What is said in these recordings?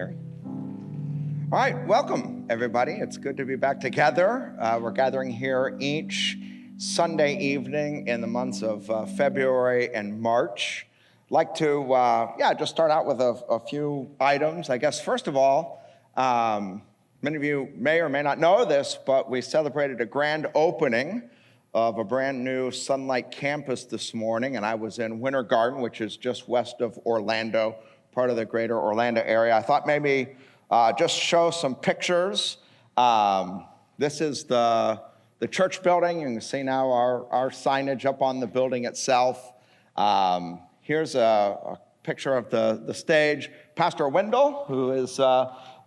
Harry. All right, welcome, everybody. It's good to be back together. We're gathering here each Sunday evening in the months of February and March. I'd like to, just start out with a few items. I guess, first of all, many of you may or may not know this, but we celebrated a grand opening of a brand new Sunlight campus this morning, and I was in Winter Garden, which is just west of Orlando, part of the greater Orlando area. I thought maybe just show some pictures. This is the church building. You can see now our signage up on the building itself. Here's a picture of the stage. Pastor Wendell, who is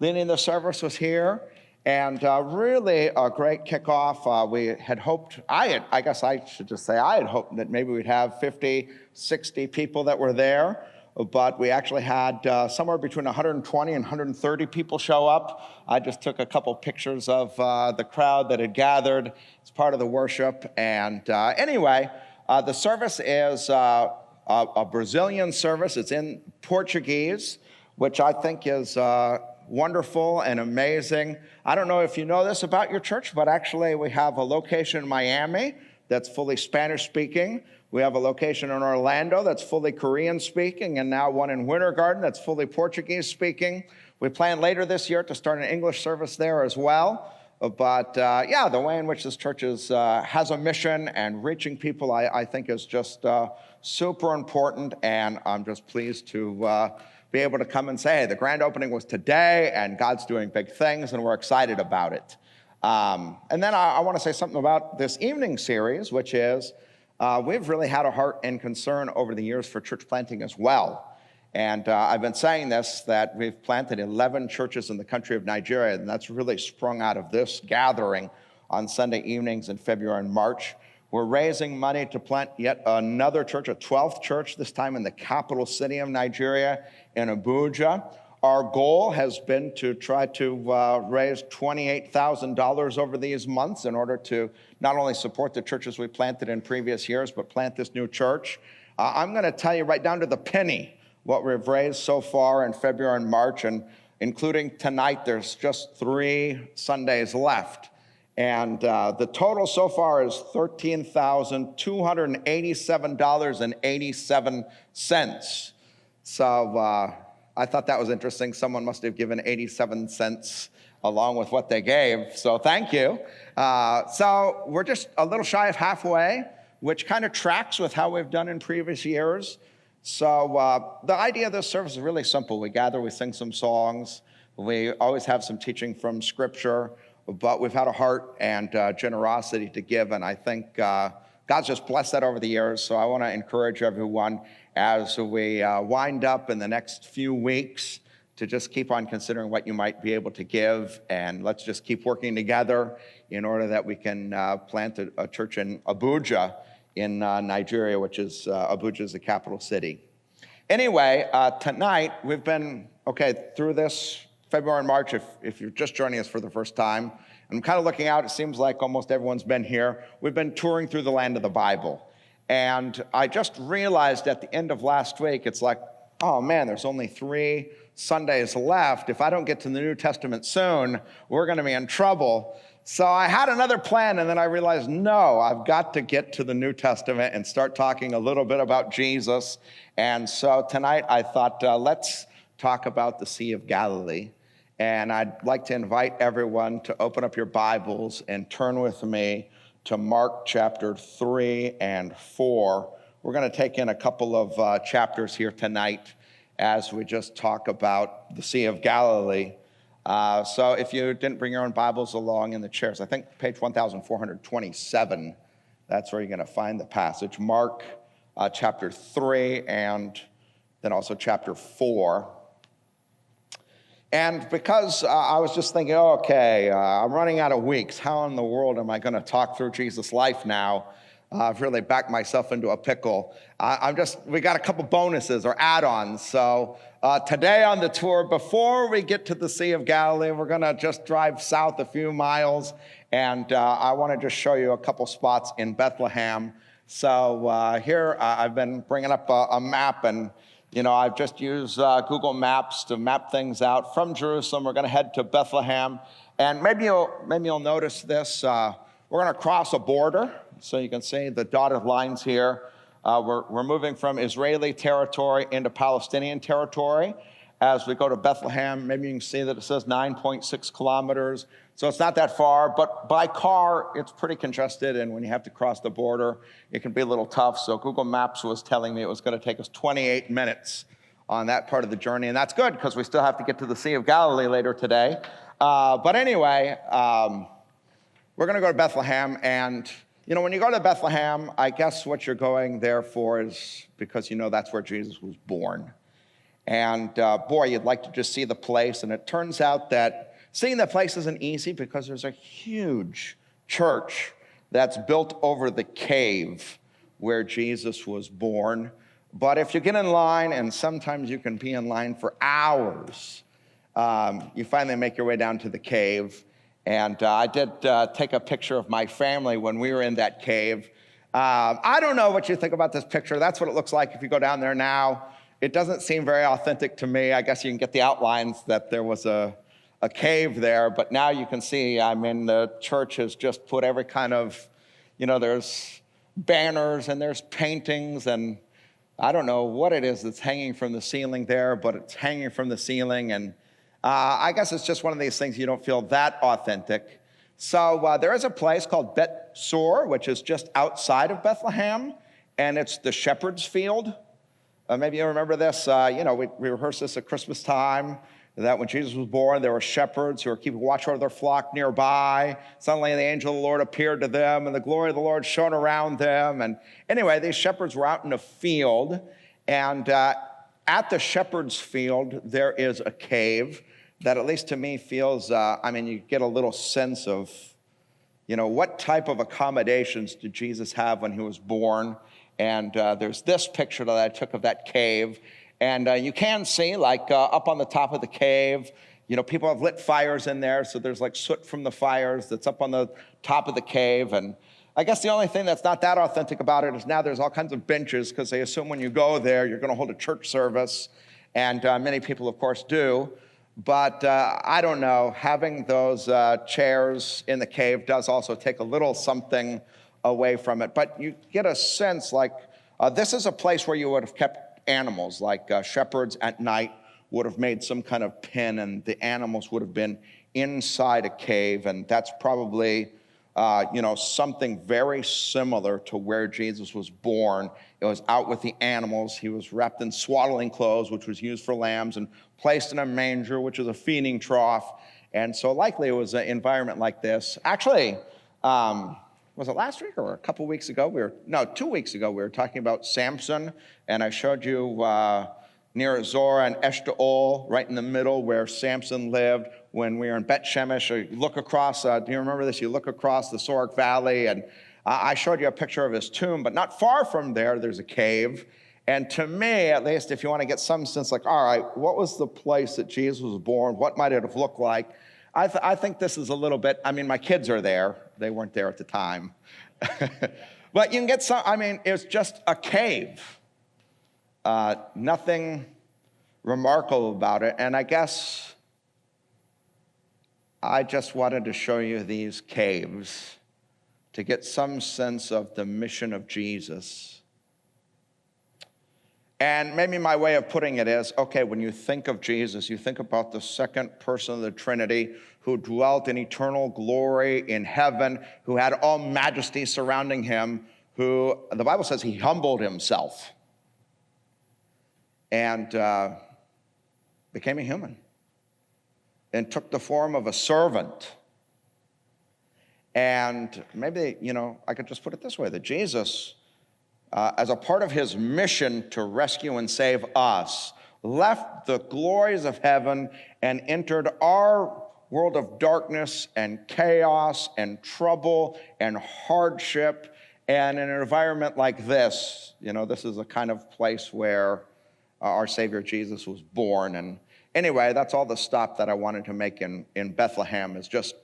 leading the service, was here. And really a great kickoff. We had hoped, I had hoped that maybe we'd have 50, 60 people that were there. But we actually had somewhere between 120 and 130 people show up. I just took a couple pictures of the crowd that had gathered as part of the worship. And anyway, the service is a Brazilian service. It's in Portuguese, which I think is wonderful and amazing. I don't know if you know this about your church, but actually we have a location in Miami that's fully Spanish-speaking. We have a location in Orlando that's fully Korean-speaking, and now one in Winter Garden that's fully Portuguese-speaking. We plan later this year to start an English service there as well. But the way in which this church has a mission and reaching people, I think is just super important, and I'm just pleased to be able to come and say, hey, the grand opening was today, and God's doing big things, and we're excited about it. And then I want to say something about this evening series, which is we've really had a heart and concern over the years for church planting as well. And I've been saying this, that we've planted 11 churches in the country of Nigeria, and that's really sprung out of this gathering on Sunday evenings in February and March. We're raising money to plant yet another church, a 12th church, this time in the capital city of Nigeria, in Abuja. Our goal has been to try to raise $28,000 over these months in order to not only support the churches we planted in previous years, but plant this new church. I'm going to tell you right down to the penny what we've raised so far in February and March, and including tonight, there's just 3 Sundays left. And the total so far is $13,287.87. So I thought that was interesting. Someone must have given 87 cents along with what they gave. So thank you. So we're just a little shy of halfway, which kind of tracks with how we've done in previous years. So the idea of this service is really simple. We gather, we sing some songs. We always have some teaching from Scripture, but we've had a heart and generosity to give, and I think God's just blessed that over the years. So I want to encourage everyone as we wind up in the next few weeks to just keep on considering what you might be able to give, and let's just keep working together in order that we can plant a church in Abuja in Nigeria, which is Abuja is the capital city. Anyway, tonight we've been, through this February and March, if you're just joining us for the first time, I'm kind of looking out, it seems like almost everyone's been here. We've been touring through the land of the Bible. And I just realized at the end of last week, it's like, oh man, there's only 3 Sundays left. If I don't get to the New Testament soon, we're going to be in trouble. So I had another plan, and then I realized, no, I've got to get to the New Testament and start talking a little bit about Jesus. And so tonight I thought, let's talk about the Sea of Galilee. And I'd like to invite everyone to open up your Bibles and turn with me to Mark chapter 3 and 4. We're going to take in a couple of chapters here tonight as we just talk about the Sea of Galilee. So if you didn't bring your own Bibles along in the chairs, I think page 1427, that's where you're going to find the passage. Mark chapter 3 and then also chapter 4. And because I was just thinking, I'm running out of weeks. How in the world am I going to talk through Jesus' life now? I've really backed myself into a pickle. We got a couple bonuses or add-ons. So today on the tour, before we get to the Sea of Galilee, we're going to just drive south a few miles. And I want to just show you a couple spots in Bethlehem. So here I've been bringing up a map, and I've just used Google Maps to map things out. From Jerusalem, we're going to head to Bethlehem. And maybe you'll notice this. We're going to cross a border. So you can see the dotted lines here. We're moving from Israeli territory into Palestinian territory. As we go to Bethlehem, maybe you can see that it says 9.6 kilometers. So it's not that far, but by car, it's pretty congested. And when you have to cross the border, it can be a little tough. So Google Maps was telling me it was going to take us 28 minutes on that part of the journey. And that's good because we still have to get to the Sea of Galilee later today. But anyway, we're going to go to Bethlehem. And, when you go to Bethlehem, I guess what you're going there for is because that's where Jesus was born. And boy, you'd like to just see the place. And it turns out that seeing the place isn't easy because there's a huge church that's built over the cave where Jesus was born. But if you get in line, and sometimes you can be in line for hours, you finally make your way down to the cave. And I did take a picture of my family when we were in that cave. I don't know what you think about this picture. That's what it looks like if you go down there now. It doesn't seem very authentic to me. I guess you can get the outlines that there was a cave there, but now you can see, the church has just put every kind of, there's banners and there's paintings, and I don't know what it is that's hanging from the ceiling there, but it's hanging from the ceiling, and I guess it's just one of these things you don't feel that authentic. So there is a place called Bet Sur, which is just outside of Bethlehem, and it's the shepherd's field. Maybe you remember this. We rehearsed this at Christmas time, that when Jesus was born, there were shepherds who were keeping watch over their flock nearby. Suddenly the angel of the Lord appeared to them, and the glory of the Lord shone around them. And anyway, these shepherds were out in a field, and at the shepherd's field, there is a cave that, at least to me, feels, you get a little sense of, what type of accommodations did Jesus have when he was born? And there's this picture that I took of that cave. And you can see, up on the top of the cave, people have lit fires in there. So there's soot from the fires that's up on the top of the cave. And I guess the only thing that's not that authentic about it is now there's all kinds of benches because they assume when you go there, you're going to hold a church service. And many people, of course, do. But I don't know. Having those chairs in the cave does also take a little something away from it. But you get a sense this is a place where you would have kept animals, shepherds at night would have made some kind of pen, and the animals would have been inside a cave. And that's probably, something very similar to where Jesus was born. It was out with the animals. He was wrapped in swaddling clothes, which was used for lambs, and placed in a manger, which is a feeding trough. And so likely it was an environment like this. Actually, was it last week or a couple weeks ago? 2 weeks ago, we were talking about Samson, and I showed you near Zorah and Eshtaol, right in the middle where Samson lived when we were in Bet Shemesh. You look across, do you remember this? You look across the Sorek Valley, and I showed you a picture of his tomb, but not far from there, there's a cave. And to me, at least, if you want to get some sense, all right, what was the place that Jesus was born? What might it have looked like? I think this is a little bit, my kids are there. They weren't there at the time. But you can get some, it's just a cave. Nothing remarkable about it. And I guess I just wanted to show you these caves to get some sense of the mission of Jesus. And maybe my way of putting it is, okay, when you think of Jesus, you think about the second person of the Trinity who dwelt in eternal glory in heaven, who had all majesty surrounding him, who, the Bible says he humbled himself and became a human and took the form of a servant. And maybe, I could just put it this way, that Jesus, as a part of his mission to rescue and save us, left the glories of heaven and entered our world of darkness and chaos and trouble and hardship. And in an environment like this, this is a kind of place where our Savior Jesus was born. And anyway, that's all the stop that I wanted to make in Bethlehem is just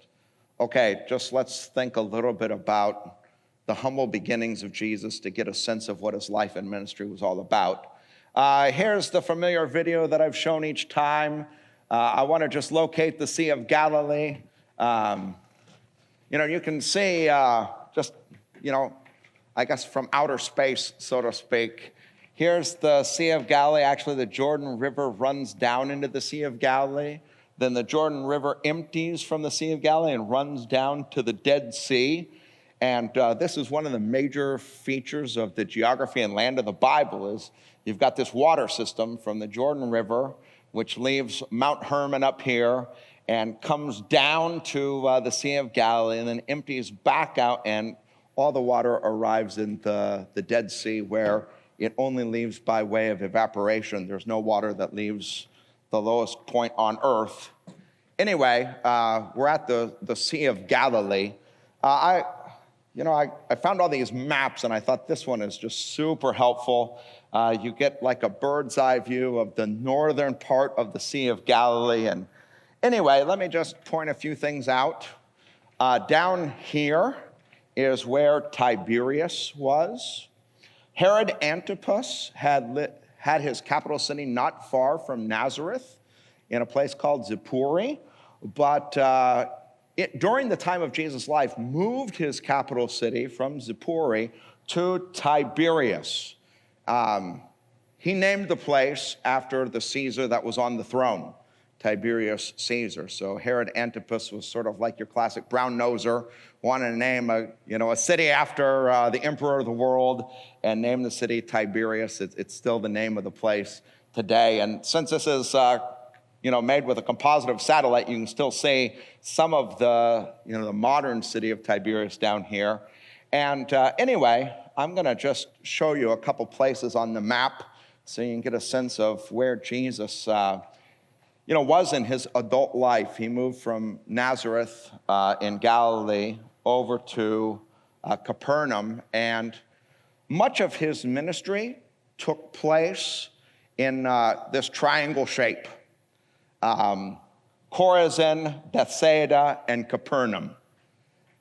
let's think a little bit about the humble beginnings of Jesus to get a sense of what his life and ministry was all about. Here's the familiar video that I've shown each time. I want to just locate the Sea of Galilee. You can see just, I guess from outer space, so to speak. Here's the Sea of Galilee. Actually, the Jordan River runs down into the Sea of Galilee. Then the Jordan River empties from the Sea of Galilee and runs down to the Dead Sea. And this is one of the major features of the geography and land of the Bible is you've got this water system from the Jordan River, which leaves Mount Hermon up here and comes down to the Sea of Galilee and then empties back out, and all the water arrives in the Dead Sea, where it only leaves by way of evaporation. There's no water that leaves the lowest point on earth. Anyway, we're at the Sea of Galilee. I found all these maps, and I thought this one is just super helpful. You get like a bird's eye view of the northern part of the Sea of Galilee. And anyway, let me just point a few things out. Down here is where Tiberius was. Herod Antipas had his capital city not far from Nazareth in a place called Zippori, but during the time of Jesus' life, moved his capital city from Zippori to Tiberias. He named the place after the Caesar that was on the throne, Tiberius Caesar. So Herod Antipas was sort of like your classic brown-noser, wanted to name a city after the emperor of the world and name the city Tiberias. It's still the name of the place today. And since this is made with a composite of satellite, you can still see some of the modern city of Tiberias down here. And anyway, I'm going to just show you a couple places on the map so you can get a sense of where Jesus was in his adult life. He moved from Nazareth in Galilee over to Capernaum, and much of his ministry took place in this triangle shape. Chorazin, Bethsaida, and Capernaum.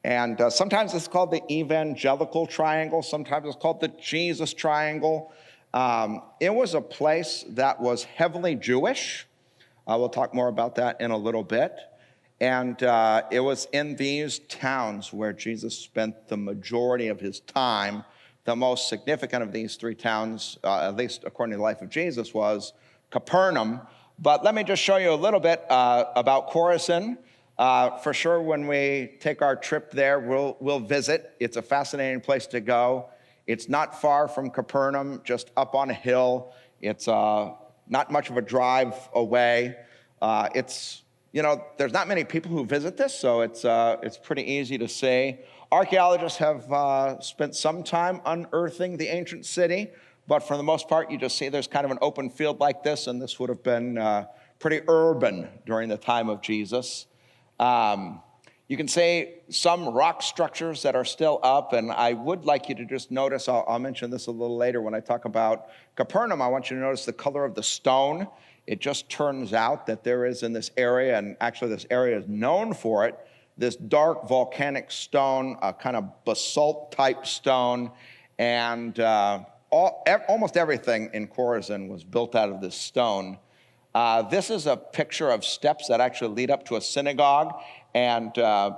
And sometimes it's called the evangelical triangle. Sometimes it's called the Jesus triangle. It was a place that was heavily Jewish. We'll talk more about that in a little bit. And it was in these towns where Jesus spent the majority of his time. The most significant of these three towns, at least according to the life of Jesus, was Capernaum. But let me just show you a little bit about Chorazin. For sure, when we take our trip there, we'll visit. It's a fascinating place to go. It's not far from Capernaum, just up on a hill. It's not much of a drive away. There's not many people who visit this, so it's pretty easy to see. Archaeologists have spent some time unearthing the ancient city, but for the most part, you just see there's kind of an open field like this, and this would have been pretty urban during the time of Jesus. You can see some rock structures that are still up, and I would like you to just notice, I'll mention this a little later when I talk about Capernaum. I want you to notice the color of the stone. It just turns out that there is in this area, and actually this area is known for it, this dark volcanic stone, a kind of basalt-type stone, and almost everything in Chorazin was built out of this stone. This is a picture of steps that actually lead up to a synagogue, and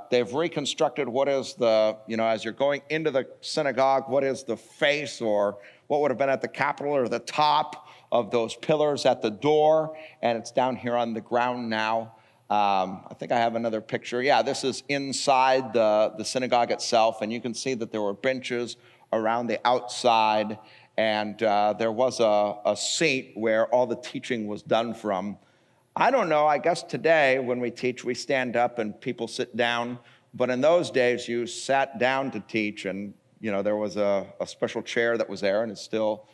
they've reconstructed what is as you're going into the synagogue, what is the face or what would have been at the Capitol or the top of those pillars at the door, and it's down here on the ground now. I think I have another picture. Yeah, this is inside the synagogue itself, and you can see that there were benches around the outside, and there was a seat where all the teaching was done from. I don't know, I guess today when we teach, we stand up and people sit down, but in those days you sat down to teach, and there was a special chair that was there, and it's still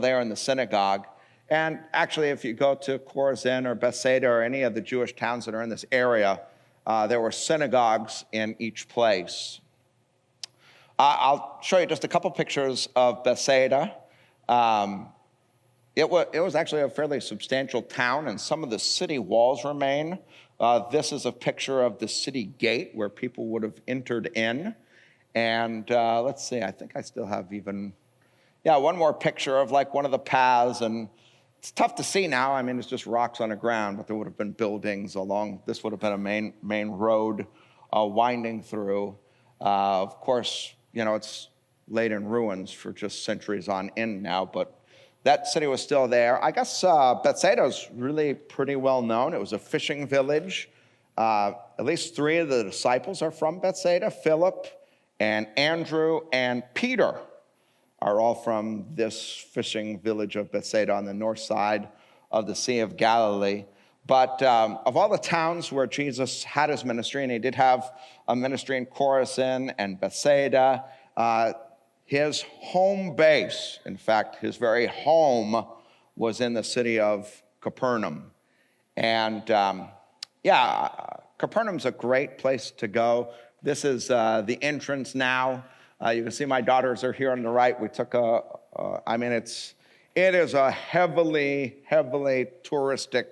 there in the synagogue. And actually, if you go to Chorazin or Bethsaida or any of the Jewish towns that are in this area, there were synagogues in each place. I'll show you just a couple pictures of Bethsaida. It was actually a fairly substantial town, and some of the city walls remain. This is a picture of the city gate where people would have entered in. And let's see, I think I still have even Yeah, one more picture of like one of the paths, and it's tough to see now. I mean, it's just rocks on the ground, but there would have been buildings along. This would have been a main road winding through. Of course, it's laid in ruins for just centuries on end now, but that city was still there. I guess Bethsaida is really pretty well known. It was a fishing village. At least 3 of the disciples are from Bethsaida. Philip and Andrew and Peter are all from this fishing village of Bethsaida on the north side of the Sea of Galilee. But of all the towns where Jesus had his ministry, and he did have a ministry in Chorazin and Bethsaida, his home base, in fact, his very home, was in the city of Capernaum. And Capernaum's a great place to go. This is the entrance now. You can see my daughters are here on the right. We took it is a heavily touristic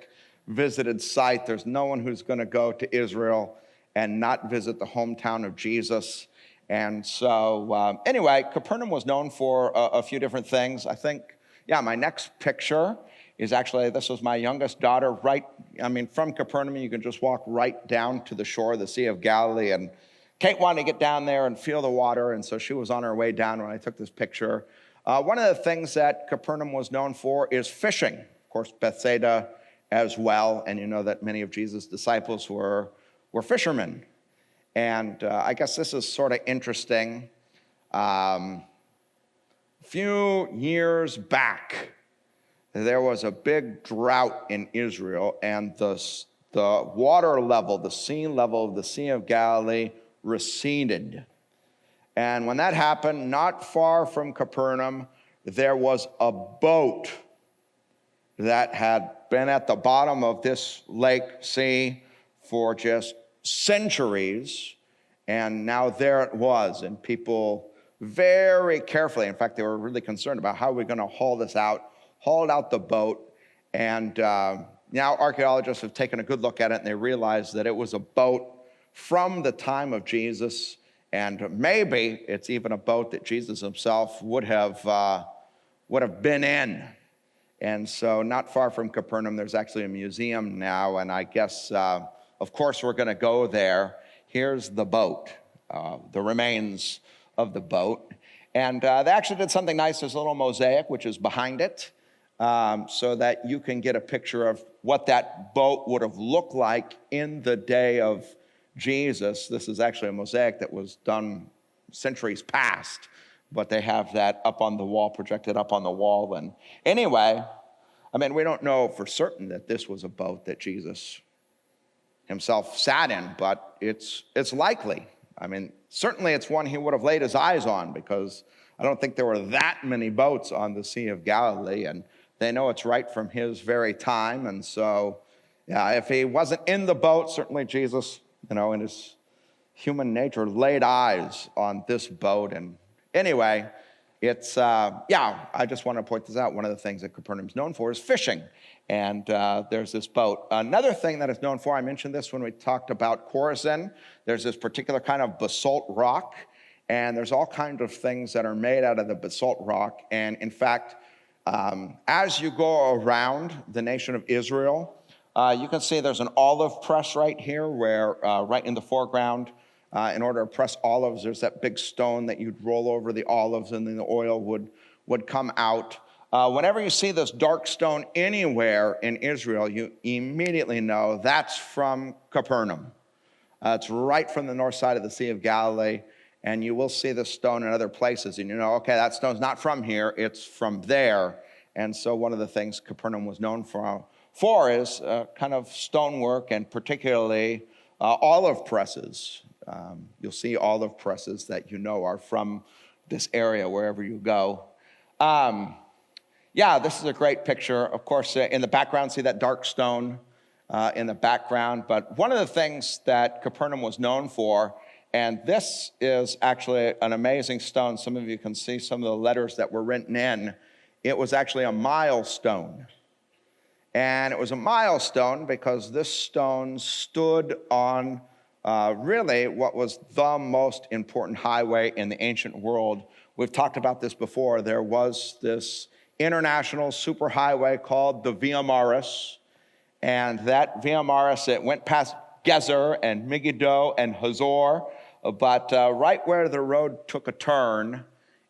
visited site. There's no one who's going to go to Israel and not visit the hometown of Jesus. And so anyway, Capernaum was known for a few different things. I think, my next picture is actually, this was my youngest daughter, from Capernaum, you can just walk right down to the shore of the Sea of Galilee. And Kate wanted to get down there and feel the water, and so she was on her way down when I took this picture. One of the things that Capernaum was known for is fishing. Of course, Bethsaida as well, and you know that many of Jesus' disciples were fishermen. And I guess this is sort of interesting. A few years back, there was a big drought in Israel, and the water level, the sea level of the Sea of Galilee receded. And when that happened, not far from Capernaum, there was a boat that had been at the bottom of this sea for just centuries, and now there it was, and people very carefully, in fact, they were really concerned about how we're going to hauled out the boat, and now archaeologists have taken a good look at it, and they realize that it was a boat from the time of Jesus, and maybe it's even a boat that Jesus himself would have been in. And so not far from Capernaum, there's actually a museum now, and I guess, of course, we're going to go there. Here's the boat, the remains of the boat. And they actually did something nice. There's a little mosaic, which is behind it, so that you can get a picture of what that boat would have looked like in the day of Jesus. This is actually a mosaic that was done centuries past, but they have that up on the wall, projected up on the wall. And anyway, we don't know for certain that this was a boat that Jesus himself sat in, but it's likely. Certainly it's one he would have laid his eyes on, because I don't think there were that many boats on the Sea of Galilee, and they know it's right from his very time. And so, if he wasn't in the boat, certainly Jesus, in his human nature, laid eyes on this boat. And anyway, it's, I just want to point this out. One of the things that Capernaum's known for is fishing. And there's this boat. Another thing that it's known for, I mentioned this when we talked about Chorazin, there's this particular kind of basalt rock, and there's all kinds of things that are made out of the basalt rock. And in fact, as you go around the nation of Israel, you can see there's an olive press right here, where right in the foreground, in order to press olives, there's that big stone that you'd roll over the olives, and then the oil would come out. Whenever you see this dark stone anywhere in Israel, you immediately know that's from Capernaum. It's right from the north side of the Sea of Galilee, and you will see this stone in other places, and you know, okay, that stone's not from here, it's from there. And so one of the things Capernaum was known for is kind of stonework, and particularly olive presses. You'll see olive presses that are from this area wherever you go. This is a great picture. Of course, in the background, see that dark stone in the background. But one of the things that Capernaum was known for, and this is actually an amazing stone. Some of you can see some of the letters that were written in. It was actually a milestone. And it was a milestone because this stone stood on really what was the most important highway in the ancient world, we've talked about this before. There was this international superhighway called the Via Maris, and that Via Maris, it went past Gezer and Megiddo and Hazor, but right where the road took a turn,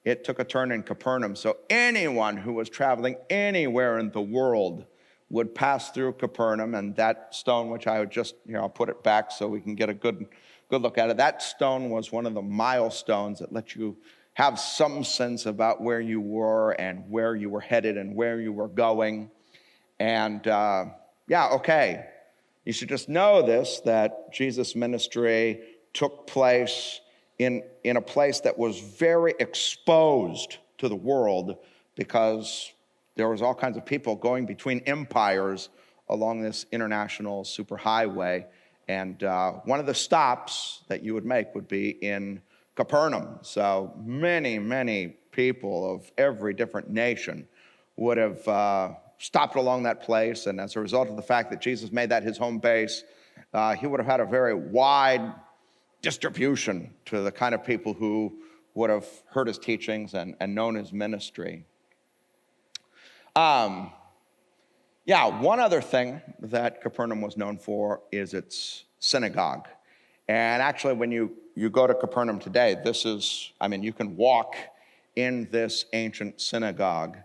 it took a turn in Capernaum. So anyone who was traveling anywhere in the world would pass through Capernaum, and that stone, which I would just, I'll put it back so we can get a good look at it. That stone was one of the milestones that let you have some sense about where you were and where you were headed and where you were going. And you should just know this, that Jesus' ministry took place in a place that was very exposed to the world, because there was all kinds of people going between empires along this international superhighway. And one of the stops that you would make would be in Capernaum. So many people of every different nation would have stopped along that place. And as a result of the fact that Jesus made that his home base, he would have had a very wide distribution to the kind of people who would have heard his teachings and known his ministry. One other thing that Capernaum was known for is its synagogue. And actually, when you go to Capernaum today, you can walk in this ancient synagogue.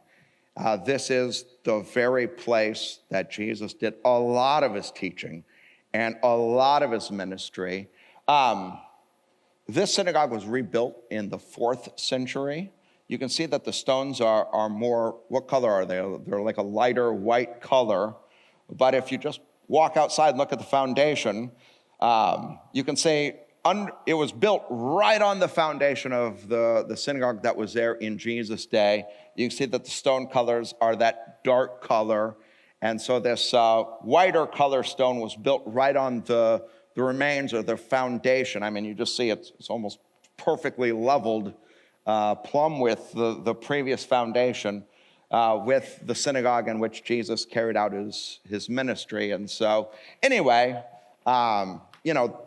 This is the very place that Jesus did a lot of his teaching and a lot of his ministry. This synagogue was rebuilt in the 4th century. You can see that the stones are more, what color are they? They're like a lighter white color. But if you just walk outside and look at the foundation, you can see it was built right on the foundation of the synagogue that was there in Jesus' day. You can see that the stone colors are that dark color. And so this whiter color stone was built right on the remains or the foundation. You just see it's almost perfectly leveled, plumb with the previous foundation, with the synagogue in which Jesus carried out his ministry. And so anyway, the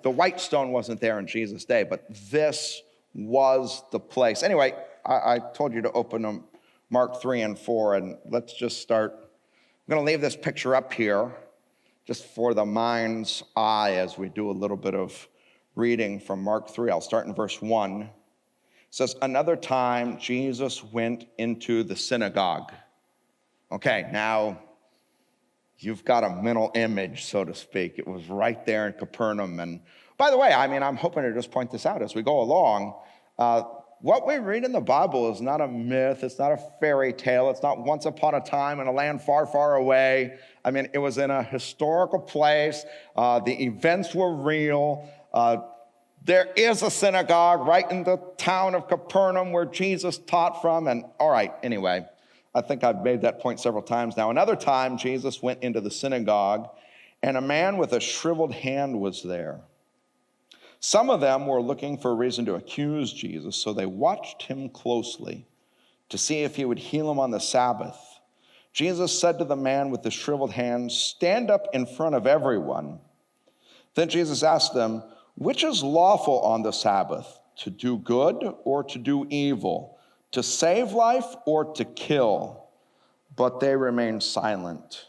white stone wasn't there in Jesus' day, but this was the place. Anyway, I told you to open them, Mark 3 and 4, and let's just start. I'm going to leave this picture up here just for the mind's eye as we do a little bit of reading from Mark 3. I'll start in verse 1. It says, another time Jesus went into the synagogue. Okay, now you've got a mental image, so to speak. It was right there in Capernaum. And by the way, I'm hoping to just point this out as we go along. What we read in the Bible is not a myth. It's not a fairy tale. It's not once upon a time in a land far, far away. It was in a historical place. The events were real. There is a synagogue right in the town of Capernaum where Jesus taught from. And all right, anyway, I think I've made that point several times now. Another time, Jesus went into the synagogue, and a man with a shriveled hand was there. Some of them were looking for a reason to accuse Jesus, so they watched him closely to see if he would heal him on the Sabbath. Jesus said to the man with the shriveled hand, "Stand up in front of everyone." Then Jesus asked them, "Which is lawful on the Sabbath, to do good or to do evil, to save life or to kill?" But they remained silent.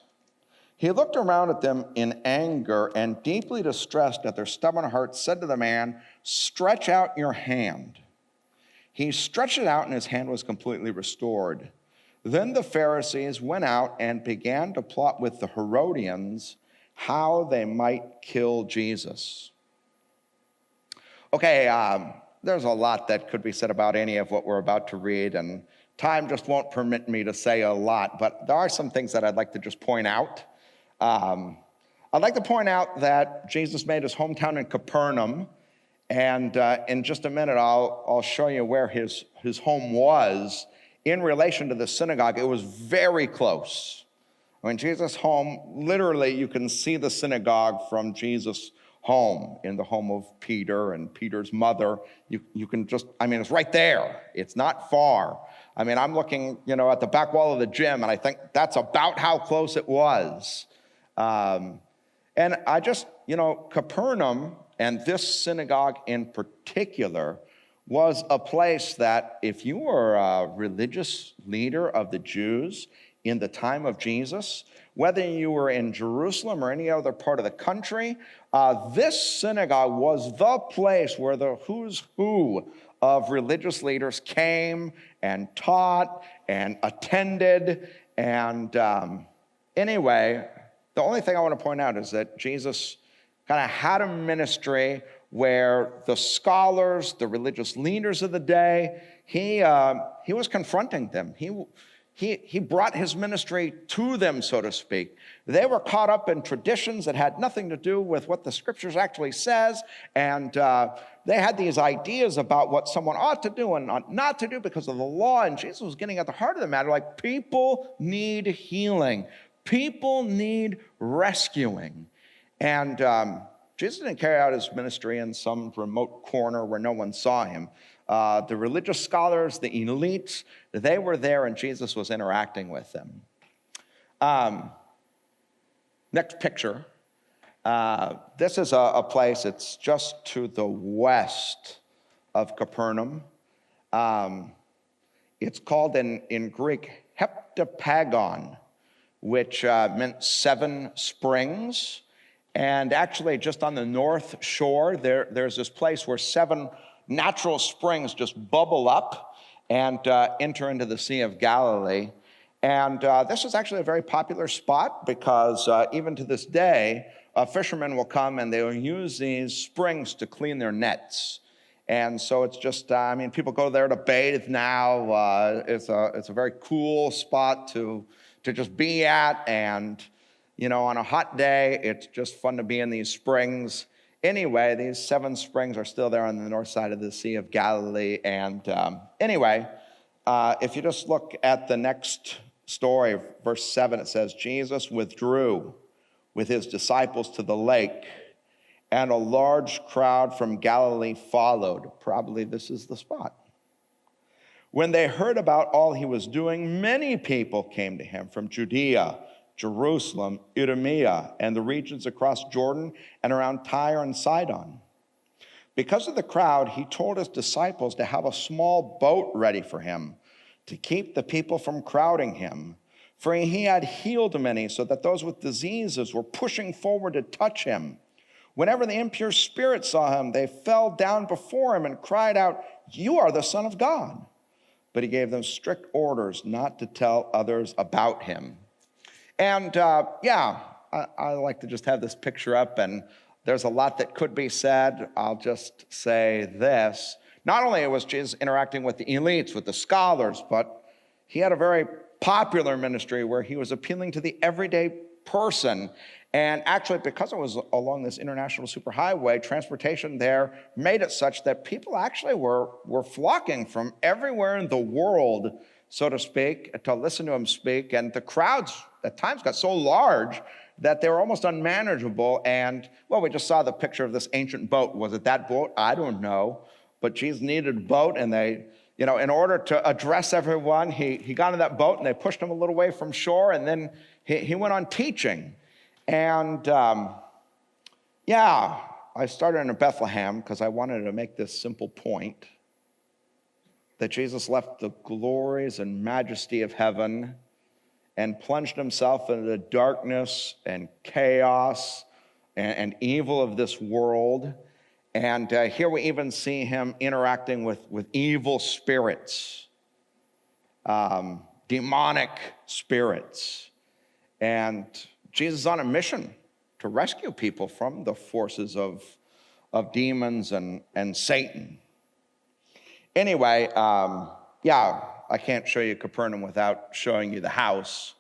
He looked around at them in anger and, deeply distressed at their stubborn hearts, said to the man, "Stretch out your hand." He stretched it out, and his hand was completely restored. Then the Pharisees went out and began to plot with the Herodians how they might kill Jesus. Okay, there's a lot that could be said about any of what we're about to read, and time just won't permit me to say a lot, but there are some things that I'd like to just point out. I'd like to point out that Jesus made his hometown in Capernaum, and in just a minute I'll show you where his home was in relation to the synagogue. It was very close. Jesus' home, literally you can see the synagogue from Jesus' home, in the home of Peter and Peter's mother. You can just, it's right there. It's not far. I'm looking, at the back wall of the gym, and I think that's about how close it was. And I just, Capernaum, and this synagogue in particular, was a place that if you were a religious leader of the Jews in the time of Jesus, whether you were in Jerusalem or any other part of the country, this synagogue was the place where the who's who of religious leaders came and taught and attended. And anyway, the only thing I want to point out is that Jesus kind of had a ministry where the scholars, the religious leaders of the day, he was confronting them. He brought his ministry to them, so to speak. They were caught up in traditions that had nothing to do with what the scriptures actually says, and they had these ideas about what someone ought to do and ought not to do because of the law, and Jesus was getting at the heart of the matter, like people need healing. People need rescuing. And Jesus didn't carry out his ministry in some remote corner where no one saw him. The religious scholars, the elites, they were there and Jesus was interacting with them. Next picture. This is a place, it's just to the west of Capernaum. It's called in Greek Heptapagon, which meant 7 springs. And actually, just on the north shore, there's this place where 7 natural springs just bubble up and enter into the Sea of Galilee. And this is actually a very popular spot because even to this day, fishermen will come and they will use these springs to clean their nets. And so it's just, people go there to bathe now. It's a very cool spot to just be at, and on a hot day, it's just fun to be in these springs. Anyway, these 7 springs are still there on the north side of the Sea of Galilee. And if you just look at the next story, verse 7, it says, Jesus withdrew with his disciples to the lake, and a large crowd from Galilee followed. Probably this is the spot. When they heard about all he was doing, many people came to him from Judea, Jerusalem, Idumea, and the regions across Jordan and around Tyre and Sidon. Because of the crowd, he told his disciples to have a small boat ready for him to keep the people from crowding him. For he had healed many, so that those with diseases were pushing forward to touch him. Whenever the impure spirits saw him, they fell down before him and cried out, "You are the Son of God." But he gave them strict orders not to tell others about him. And I like to just have this picture up, and there's a lot that could be said. I'll just say this. Not only was Jesus interacting with the elites, with the scholars, but he had a very popular ministry where he was appealing to the everyday person. And actually, because it was along this international superhighway, transportation there made it such that people actually were flocking from everywhere in the world, so to speak, to listen to him speak. And the crowds at times got so large that they were almost unmanageable. And, well, we just saw the picture of this ancient boat. Was it that boat? I don't know. But Jesus needed a boat, and they, in order to address everyone, he got in that boat, and they pushed him a little way from shore, and then he went on teaching. And, I started in Bethlehem because I wanted to make this simple point, that Jesus left the glories and majesty of heaven and plunged himself into the darkness and chaos and evil of this world. And here we even see him interacting with evil spirits, demonic spirits. And Jesus is on a mission to rescue people from the forces of demons and Satan. Anyway, I can't show you Capernaum without showing you the house.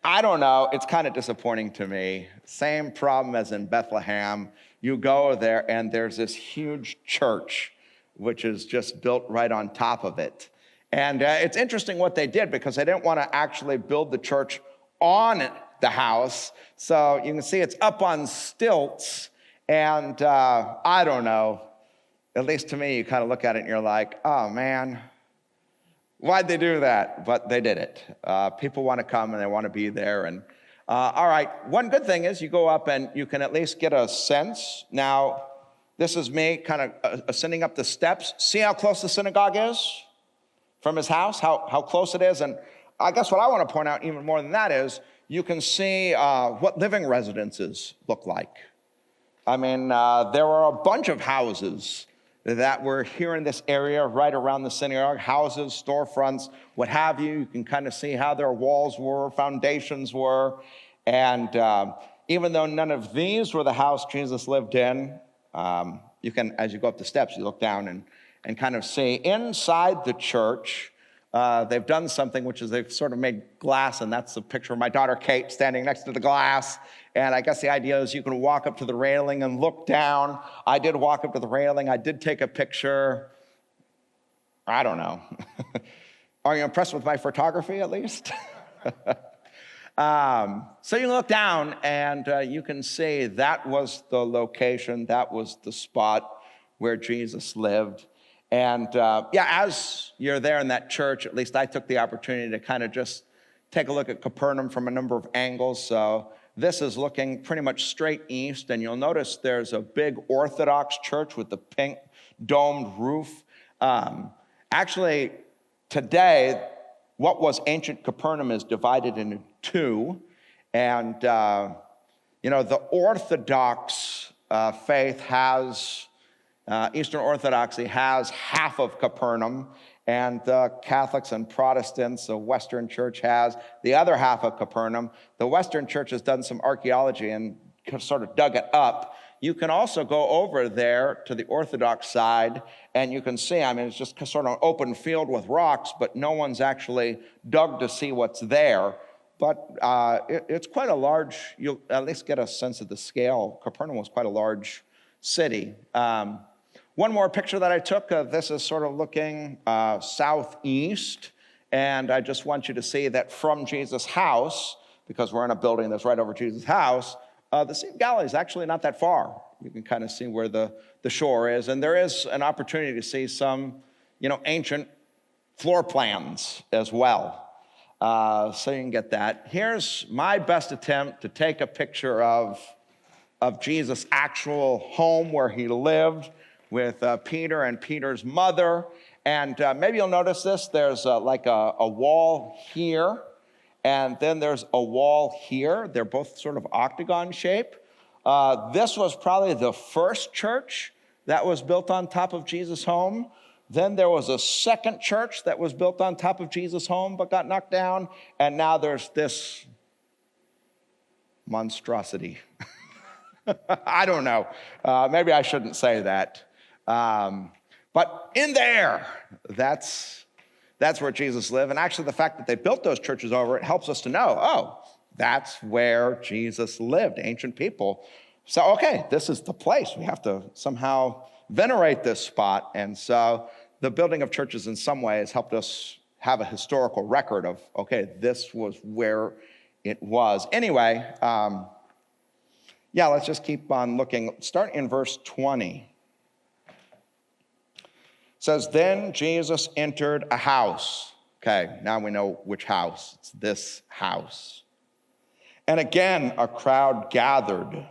I don't know, it's kind of disappointing to me. Same problem as in Bethlehem. You go there and there's this huge church, which is just built right on top of it. And it's interesting what they did because they didn't want to actually build the church on the house. So you can see it's up on stilts. And I don't know, at least to me, you kind of look at it and you're like, oh man, why'd they do that? But they did it. People want to come and they want to be there. And all right, one good thing is you go up and you can at least get a sense. Now, This is me kind of ascending up the steps. See how close the synagogue is from his house, how close it is. And I guess what I want to point out even more than that is you can see what living residences look like. I mean, there were a bunch of houses that were here in this area right around the synagogue, houses, storefronts, what have you. You can kind of see how their walls were, foundations were. And even though none of these were the house Jesus lived in, you can, as you go up the steps, you look down and kind of see inside the church, they've done something, which is they've sort of made glass, and that's a picture of my daughter Kate standing next to the glass. And I guess the idea is you can walk up to the railing and look down. I did walk up to the railing. I did take a picture. I don't know. Are you impressed with my photography, at least? So you look down, and you can see that was the location, that was the spot where Jesus lived. And as you're there in that church, at least I took the opportunity to kind of just take a look at Capernaum from a number of angles. So this is looking pretty much straight east, and you'll notice there's a big Orthodox church with the pink domed roof. Actually, today, what was ancient Capernaum is divided into two. And, the Orthodox faith has, Eastern Orthodoxy has half of Capernaum, and the Catholics and Protestants, the Western Church has the other half of Capernaum. The Western Church has done some archaeology and sort of dug it up. You can also go over there to the Orthodox side, and you can see, it's just sort of an open field with rocks, but no one's actually dug to see what's there. But it's quite a large, you'll at least get a sense of the scale. Capernaum was quite a large city. One more picture that I took, this is sort of looking southeast, and I just want you to see that from Jesus' house, because we're in a building that's right over Jesus' house, the Sea of Galilee is actually not that far. You can kind of see where the shore is, and there is an opportunity to see some, ancient floor plans as well. So you can get that. Here's my best attempt to take a picture of Jesus' actual home where he lived with Peter and Peter's mother. And maybe you'll notice this. There's like a wall here, and then there's a wall here. They're both sort of octagon shape. This was probably the first church that was built on top of Jesus' home. Then there was a second church that was built on top of Jesus' home but got knocked down. And now there's this monstrosity. I don't know. Maybe I shouldn't say that. But in there, that's where Jesus lived. And actually, the fact that they built those churches over it helps us to know, that's where Jesus lived, ancient people. So, okay, this is the place. We have to somehow venerate this spot. And so the building of churches in some ways helped us have a historical record of, okay, this was where it was. Anyway, let's just keep on looking. Start in verse 20. It says, then Jesus entered a house. Okay, now we know which house. It's this house. And again, a crowd gathered,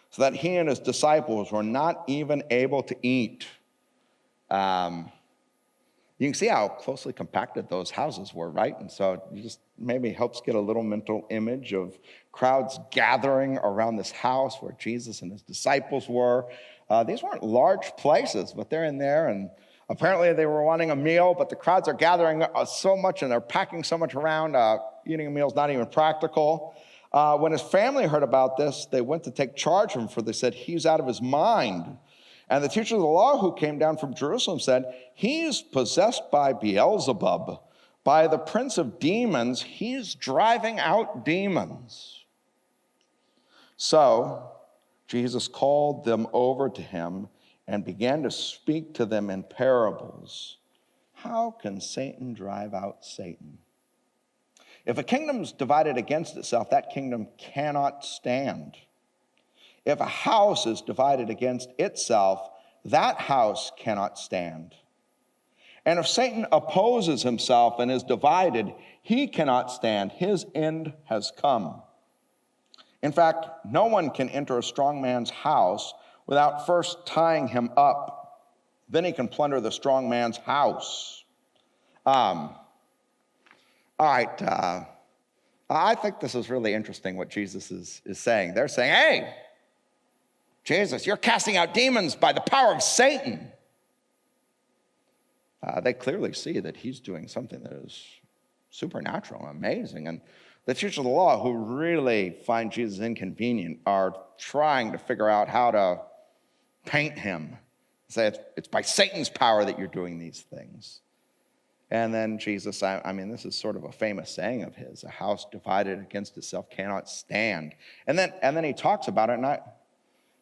so that he and his disciples were not even able to eat. You can see how closely compacted those houses were, right? And so it just maybe helps get a little mental image of crowds gathering around this house where Jesus and his disciples were. These weren't large places, but they're in there, and apparently they were wanting a meal, but the crowds are gathering so much and they're packing so much around, eating a meal is not even practical. When his family heard about this, they went to take charge of him, for they said, he's out of his mind. And the teachers of the law who came down from Jerusalem said, he's possessed by Beelzebub, by the prince of demons, he's driving out demons. So Jesus called them over to him and began to speak to them in parables. How can Satan drive out Satan? If a kingdom's divided against itself, that kingdom cannot stand. If a house is divided against itself, that house cannot stand. And if Satan opposes himself and is divided, he cannot stand. His end has come. In fact, no one can enter a strong man's house without first tying him up. Then he can plunder the strong man's house. All right, I think this is really interesting what Jesus is saying. They're saying, hey, Jesus, you're casting out demons by the power of Satan. They clearly see that he's doing something that is supernatural, amazing. And the teachers of the law who really find Jesus inconvenient are trying to figure out how to paint him. Say it's by Satan's power that you're doing these things. And then Jesus, I mean, this is sort of a famous saying of his, a house divided against itself cannot stand. And then he talks about it, and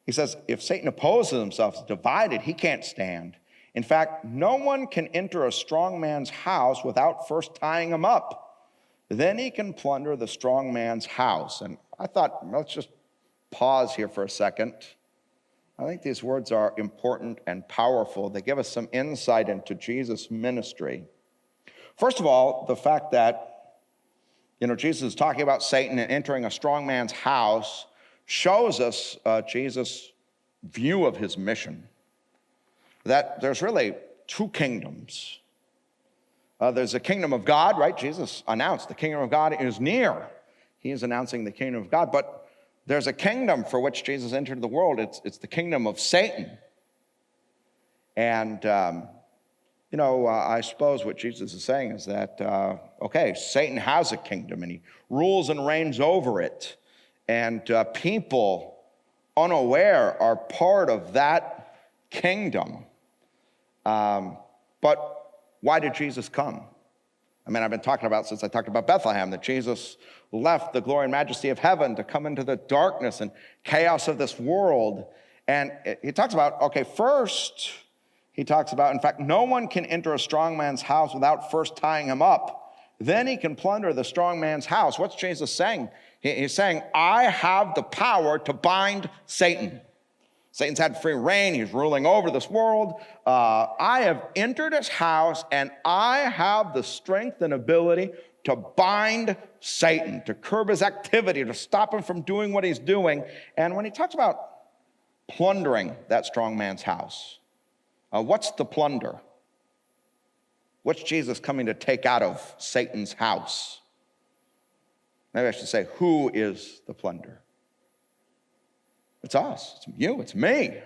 he says, if Satan opposes himself, is divided, he can't stand. In fact, no one can enter a strong man's house without first tying him up. Then he can plunder the strong man's house. And I thought, let's just pause here for a second. I think these words are important and powerful. They give us some insight into Jesus' ministry. First of all, the fact that, Jesus is talking about Satan and entering a strong man's house shows us Jesus' view of his mission. That there's really two kingdoms. There's a kingdom of God, right? Jesus announced the kingdom of God is near. He is announcing the kingdom of God. But there's a kingdom for which Jesus entered the world. It's the kingdom of Satan. And, I suppose what Jesus is saying is that, Satan has a kingdom and he rules and reigns over it. And people unaware are part of that kingdom. But why did Jesus come? I mean, I've been talking about, since I talked about Bethlehem, that Jesus left the glory and majesty of heaven to come into the darkness and chaos of this world. And he talks about, first, he talks about, in fact, no one can enter a strong man's house without first tying him up. Then he can plunder the strong man's house. What's Jesus saying? He's saying, I have the power to bind Satan. Satan's had free reign. He's ruling over this world. I have entered his house, and I have the strength and ability to bind Satan, to curb his activity, to stop him from doing what he's doing. And when he talks about plundering that strong man's house, what's the plunder? What's Jesus coming to take out of Satan's house? Maybe I should say, who is the plunder? It's us, it's you, it's me.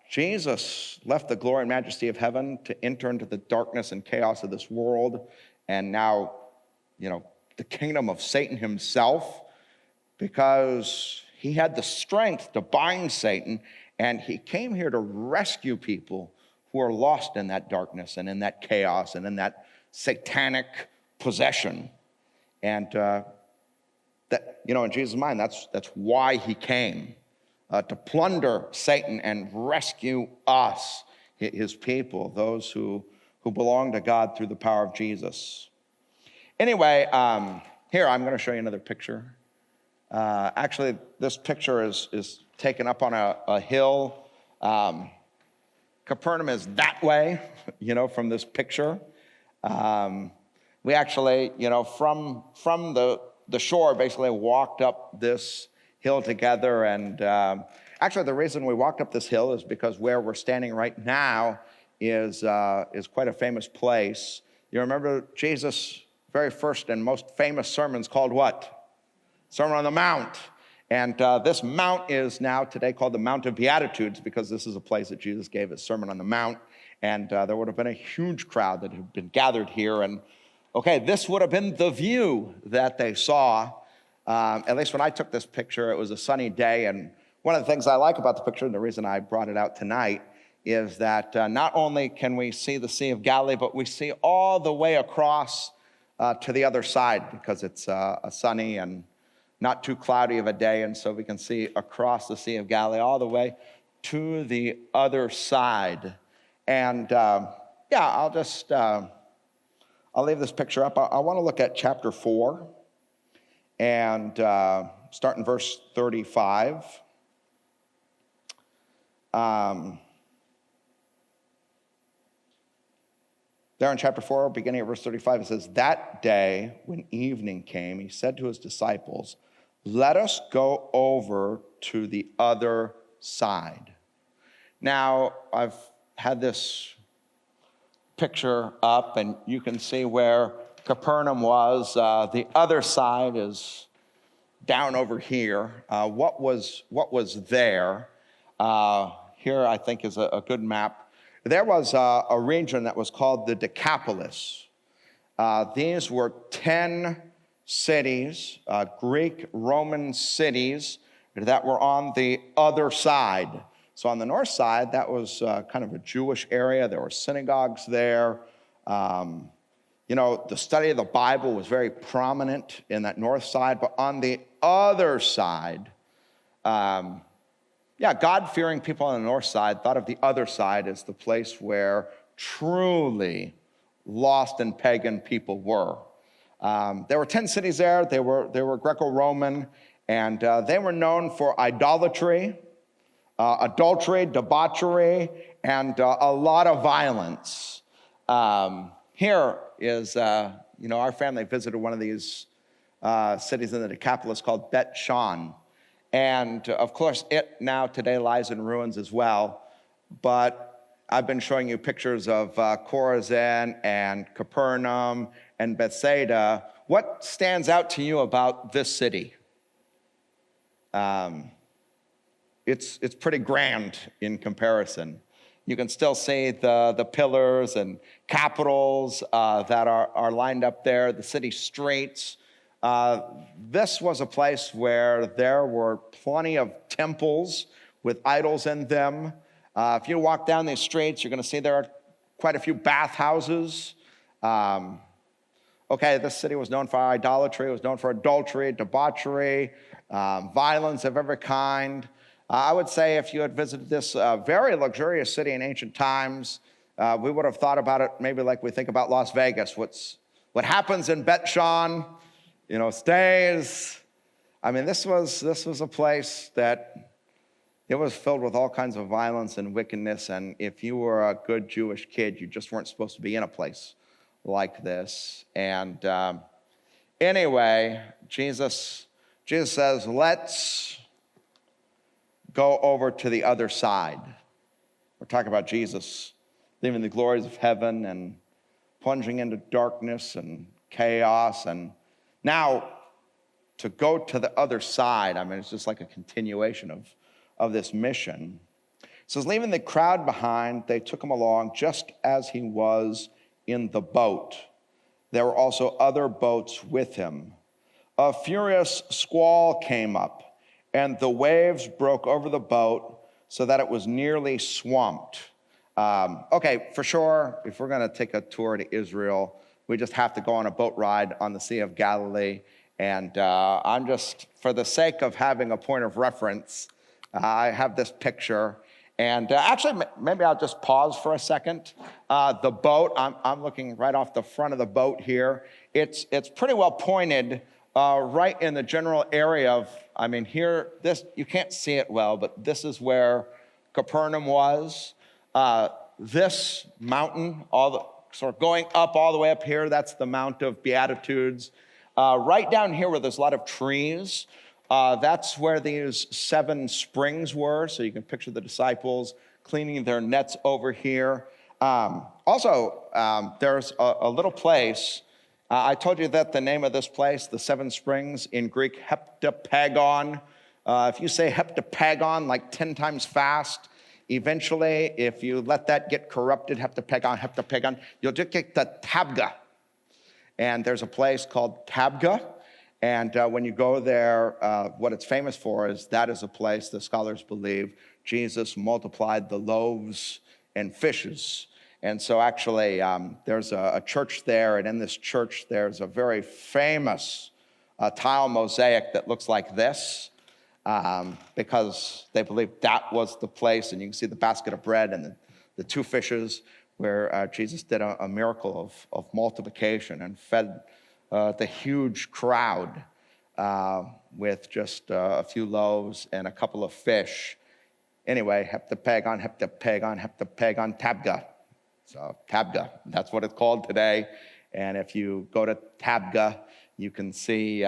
Jesus left the glory and majesty of heaven to enter into the darkness and chaos of this world. And now, the kingdom of Satan himself, because he had the strength to bind Satan, and he came here to rescue people who are lost in that darkness and in that chaos and in that satanic possession. And that, in Jesus' mind, that's why he came, to plunder Satan and rescue us, his people, those who belong to God through the power of Jesus. Anyway, here, I'm going to show you another picture. Actually, this picture is taken up on a hill. Capernaum is that way, from this picture. We actually, from the shore, basically walked up this hill together. And actually, the reason we walked up this hill is because where we're standing right now is quite a famous place. You remember Jesus' very first and most famous sermon's called what? Sermon on the Mount. And this mount is now today called the Mount of Beatitudes, because this is a place that Jesus gave his Sermon on the Mount. And there would have been a huge crowd that had been gathered here. And this would have been the view that they saw. At least when I took this picture, it was a sunny day. And one of the things I like about the picture, and the reason I brought it out tonight, is that not only can we see the Sea of Galilee, but we see all the way across to the other side, because it's a sunny and not too cloudy of a day. And so we can see across the Sea of Galilee all the way to the other side. And I'll leave this picture up. I want to look at chapter 4 and start in verse 35. There in chapter 4, beginning at verse 35, it says, that day when evening came, he said to his disciples, let us go over to the other side. Now, I've had this picture up, and you can see where Capernaum was. The other side is down over here. What was there? Here, I think, is a good map. There was a region that was called the Decapolis. These were 10 cities, Greek, Roman cities, that were on the other side. So on the north side, that was kind of a Jewish area. There were synagogues there. The study of the Bible was very prominent in that north side. But on the other side, God-fearing people on the north side thought of the other side as the place where truly lost and pagan people were. There were 10 cities there. They were Greco-Roman, and they were known for idolatry, adultery, debauchery, and a lot of violence. Here is, our family visited one of these cities in the Decapolis called Bet Shan. And of course, it now today lies in ruins as well. But I've been showing you pictures of Chorazin and Capernaum and Bethsaida. What stands out to you about this city? It's pretty grand in comparison. You can still see the pillars and capitals that are lined up there, the city streets. This was a place where there were plenty of temples with idols in them. If you walk down these streets, you're going to see there are quite a few bathhouses. This city was known for idolatry. It was known for adultery, debauchery, violence of every kind. I would say if you had visited this very luxurious city in ancient times, we would have thought about it maybe like we think about Las Vegas. What happens in Bet Shan, stays. I mean, this was a place that it was filled with all kinds of violence and wickedness. And if you were a good Jewish kid, you just weren't supposed to be in a place like this. And anyway, Jesus says, let's go over to the other side. We're talking about Jesus leaving the glories of heaven and plunging into darkness and chaos. And now to go to the other side, it's just like a continuation of this mission. It says, leaving the crowd behind, they took him along just as he was in the boat. There were also other boats with him. A furious squall came up, and the waves broke over the boat so that it was nearly swamped. For sure, if we're going to take a tour to Israel, we just have to go on a boat ride on the Sea of Galilee. And I'm just, for the sake of having a point of reference, I have this picture. And actually, maybe I'll just pause for a second. The boat, I'm looking right off the front of the boat here. It's pretty well pointed right in the general area of, here, this, you can't see it well, but this is where Capernaum was. This mountain, sort of going up all the way up here, that's the Mount of Beatitudes. Right down here where there's a lot of trees, that's where these 7 springs were. So you can picture the disciples cleaning their nets over here. There's a little place. I told you that the name of this place, the 7 springs, in Greek, heptapagon. If you say heptapagon like 10 times fast, eventually, if you let that get corrupted, heptapagon, you'll just get the Tabga. And there's a place called Tabga. And when you go there, what it's famous for is that is a place, the scholars believe, Jesus multiplied the loaves and fishes. And so actually, there's a church there, and in this church, there's a very famous tile mosaic that looks like this, because they believe that was the place, and you can see the basket of bread and the 2 fishes where Jesus did a miracle of multiplication and fed the huge crowd with just a few loaves and a couple of fish. Anyway, heptapagon, Tabga. So Tabga, that's what it's called today. And if you go to Tabga, you can see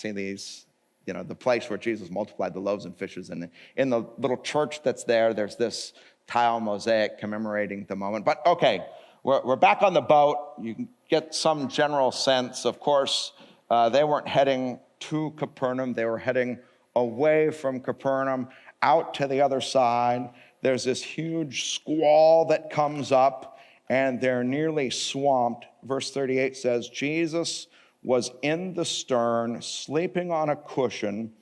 these the place where Jesus multiplied the loaves and fishes. And in the little church that's there, there's this tile mosaic commemorating the moment. But okay, we're back on the boat. You can get some general sense. Of course, they weren't heading to Capernaum. They were heading away from Capernaum out to the other side. There's this huge squall that comes up, and they're nearly swamped. Verse 38 says, Jesus was in the stern, sleeping on a cushion.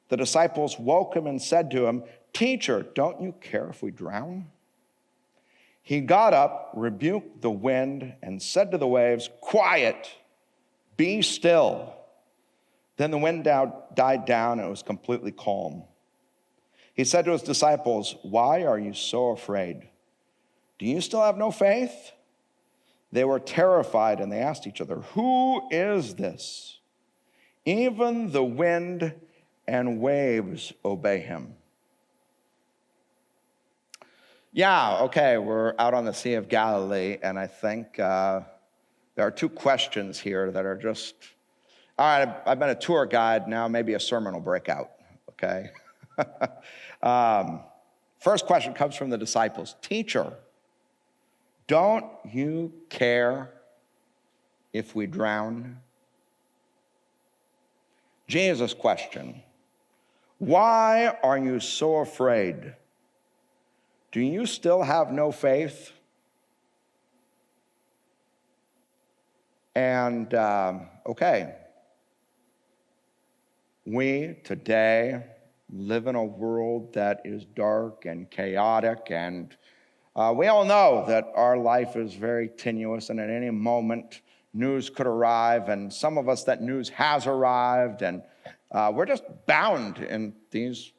The disciples woke him and said to him, "Teacher, don't you care if we drown?" He got up, rebuked the wind, and said to the waves, "Quiet, be still." Then the wind died down, and it was completely calm. He said to his disciples, "Why are you so afraid? Do you still have no faith?" They were terrified, and they asked each other, "Who is this? Even the wind and waves obey him." Yeah, okay, we're out on the Sea of Galilee, and I think there are two questions here that are just, all right, I've been a tour guide, now maybe a sermon will break out, okay? First question comes from the disciples. "Teacher, don't you care if we drown?" Jesus' question, "Why are you so afraid? Do you still have no faith?" And, okay, we today live in a world that is dark and chaotic, and we all know that our life is very tenuous, and at any moment, news could arrive, and some of us, that news has arrived, and we're just bound in these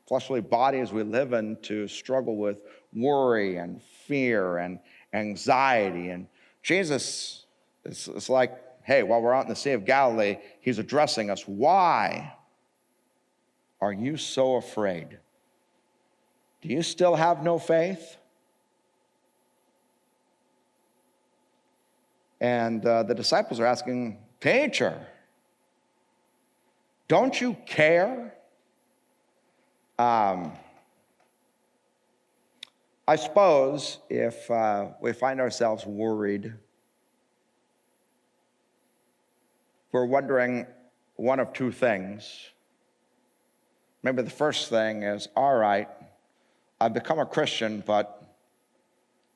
fleshly bodies we live in to struggle with worry and fear and anxiety. And Jesus is like, hey, while we're out in the Sea of Galilee, he's addressing us. Why are you so afraid? Do you still have no faith? And the disciples are asking, "Teacher, don't you care?" I suppose if we find ourselves worried, we're wondering one of two things. Maybe the first thing is, all right, I've become a Christian, but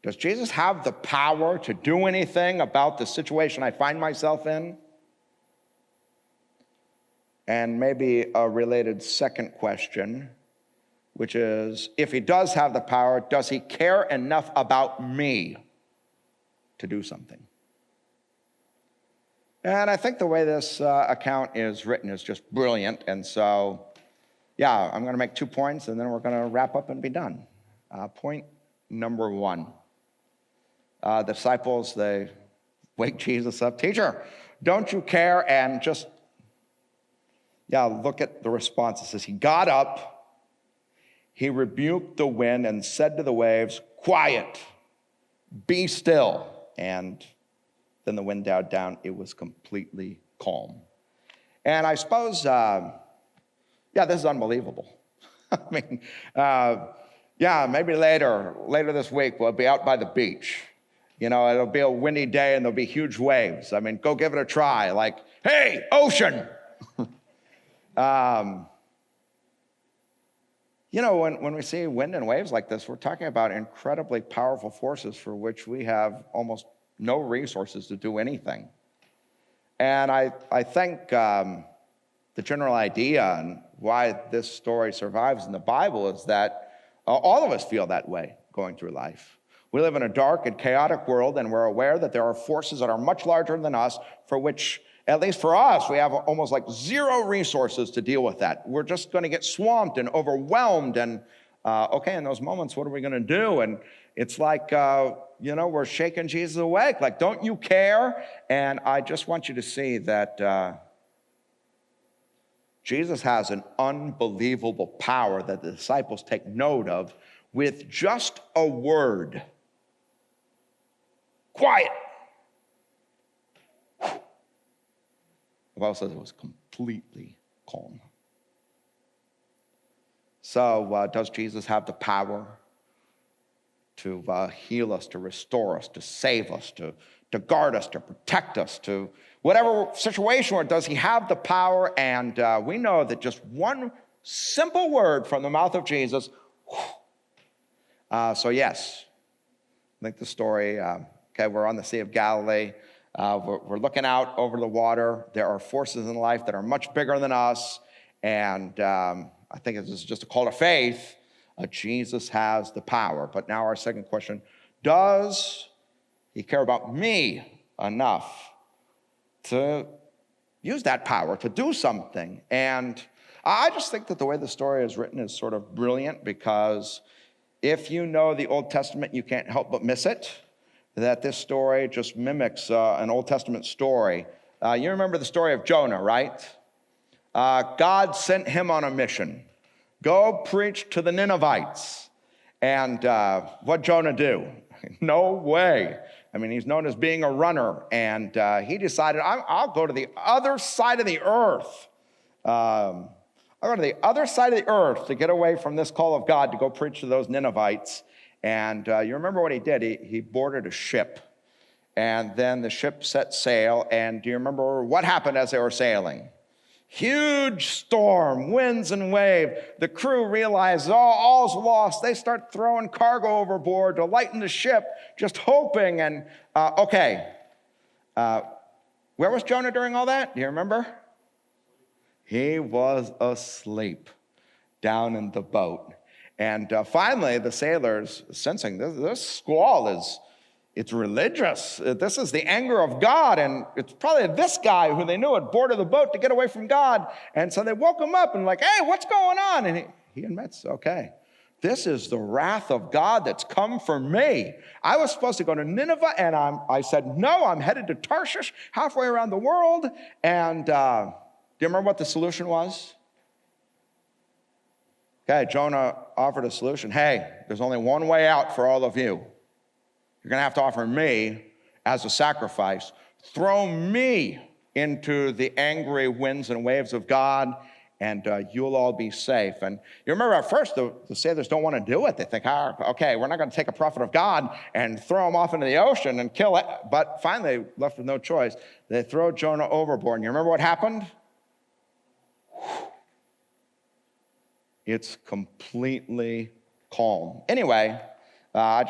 does Jesus have the power to do anything about the situation I find myself in? And maybe a related second question, which is, if he does have the power, does he care enough about me to do something? And I think the way this account is written is just brilliant. And so, yeah, I'm going to make 2 points, and then we're going to wrap up and be done. Point number one. The disciples, they wake Jesus up. "Teacher, don't you care?" And just, look at the response. It says, he got up, he rebuked the wind and said to the waves, "Quiet, be still." And then the wind died down. It was completely calm. And I suppose, this is unbelievable. I mean, maybe later this week, we'll be out by the beach. It'll be a windy day and there'll be huge waves. I mean, go give it a try. Like, hey, ocean. When we see wind and waves like this, we're talking about incredibly powerful forces for which we have almost no resources to do anything. And I think the general idea and why this story survives in the Bible is that all of us feel that way going through life. We live in a dark and chaotic world, and we're aware that there are forces that are much larger than us, for which, at least for us, we have almost like zero resources to deal with that. We're just going to get swamped and overwhelmed, and in those moments, what are we going to do? And it's like, we're shaking Jesus awake, like, don't you care? And I just want you to see that Jesus has an unbelievable power that the disciples take note of with just a word. Quiet. The Bible says it was completely calm. So does Jesus have the power to heal us, to restore us, to save us, to guard us, to protect us, to whatever situation, or does he have the power? And we know that just one simple word from the mouth of Jesus. So yes, I think the story, we're on the Sea of Galilee. We're looking out over the water. There are forces in life that are much bigger than us. And I think this is just a call to faith. Jesus has the power. But now our second question, does he care about me enough to use that power, to do something? And I just think that the way the story is written is sort of brilliant, because if you know the Old Testament, you can't help but miss it, that this story just mimics an Old Testament story. You remember the story of Jonah, right? God sent him on a mission. Go preach to the Ninevites. And what'd Jonah do? No way. I mean, he's known as being a runner. And he decided, I'll go to the other side of the earth. I'll go to the other side of the earth to get away from this call of God to go preach to those Ninevites. And you remember what he did? He boarded a ship. And then the ship set sail. And do you remember what happened as they were sailing? Huge storm, winds and wave. The crew realizes, all's lost. They start throwing cargo overboard to lighten the ship, just hoping. And where was Jonah during all that? Do you remember? He was asleep down in the boat. And finally, the sailors, sensing this squall it's religious. This is the anger of God, and it's probably this guy who they knew had boarded the boat to get away from God. And so they woke him up and like, hey, what's going on? And he admits, okay, this is the wrath of God that's come for me. I was supposed to go to Nineveh, and I said, no, I'm headed to Tarshish, halfway around the world. And do you remember what the solution was? Okay, Jonah offered a solution. Hey, there's only one way out for all of you. You're going to have to offer me as a sacrifice. Throw me into the angry winds and waves of God, and you'll all be safe. And you remember at first, the sailors don't want to do it. They think, okay, we're not going to take a prophet of God and throw him off into the ocean and kill it. But finally, left with no choice, they throw Jonah overboard. And you remember what happened? It's completely calm. Anyway, I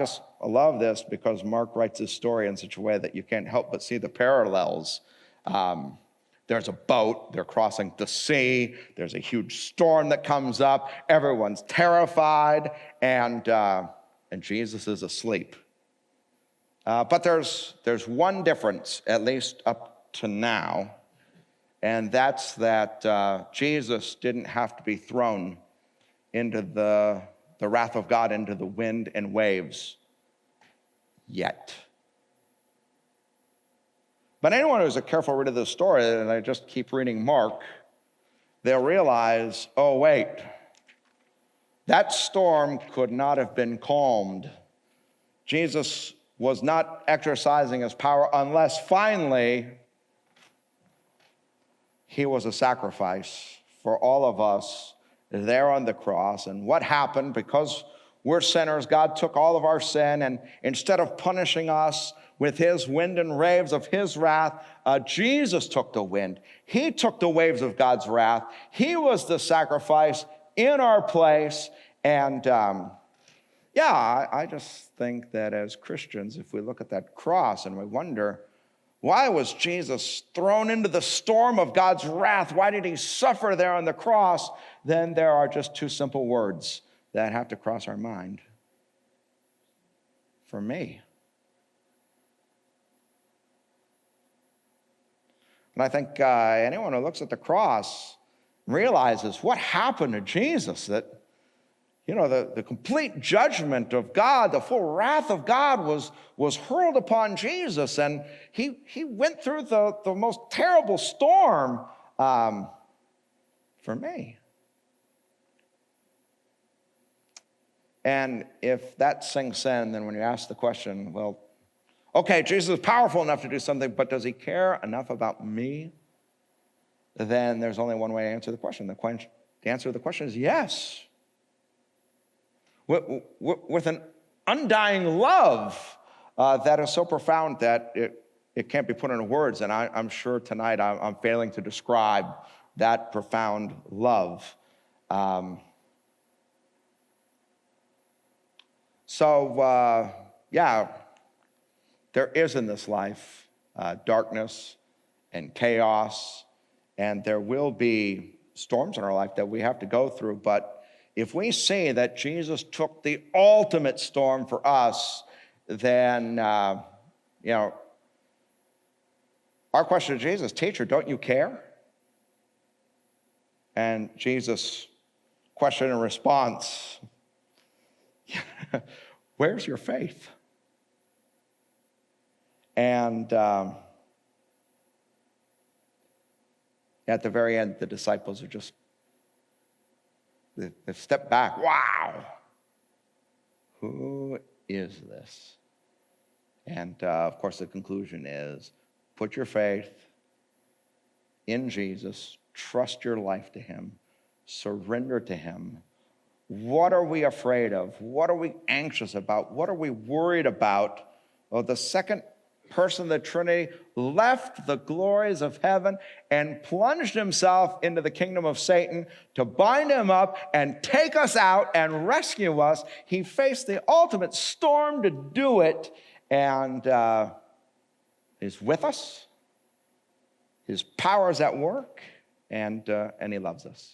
love this because Mark writes this story in such a way that you can't help but see the parallels. There's a boat, they're crossing the sea, there's a huge storm that comes up, everyone's terrified, and Jesus is asleep. But there's one difference, at least up to now, and that's that Jesus didn't have to be thrown into the wrath of God, into the wind and waves yet. But anyone who's a careful reader of this story, and I just keep reading Mark, they'll realize, oh, wait, that storm could not have been calmed. Jesus was not exercising his power unless finally he was a sacrifice for all of us there on the cross. And what happened? Because we're sinners, God took all of our sin, and instead of punishing us with his wind and waves of his wrath, Jesus took the wind. He took the waves of God's wrath. He was the sacrifice in our place. And I just think that as Christians, if we look at that cross and we wonder, why was Jesus thrown into the storm of God's wrath? Why did he suffer there on the cross? Then there are just two simple words that have to cross our mind. For me. And I think anyone who looks at the cross realizes what happened to Jesus, that the complete judgment of God, the full wrath of God was hurled upon Jesus, and he went through the most terrible storm for me. And if that sinks in, then when you ask the question, well, okay, Jesus is powerful enough to do something, but does he care enough about me? Then there's only one way to answer the question. The answer to the question is yes. with an undying love that is so profound that it can't be put into words. And I'm sure tonight I'm failing to describe that profound love. There is in this life darkness and chaos, and there will be storms in our life that we have to go through. But if we see that Jesus took the ultimate storm for us, then, our question to Jesus, teacher, don't you care? And Jesus' question and response, where's your faith? And at the very end, the disciples are they've stepped back. Wow, who is this? And of course, the conclusion is, put your faith in Jesus, trust your life to him, surrender to him. What are we afraid of? What are we anxious about? What are we worried about? Well, the second person of the Trinity left the glories of heaven and plunged himself into the kingdom of Satan to bind him up and take us out and rescue us. He faced the ultimate storm to do it, and is with us. His power is at work, and he loves us.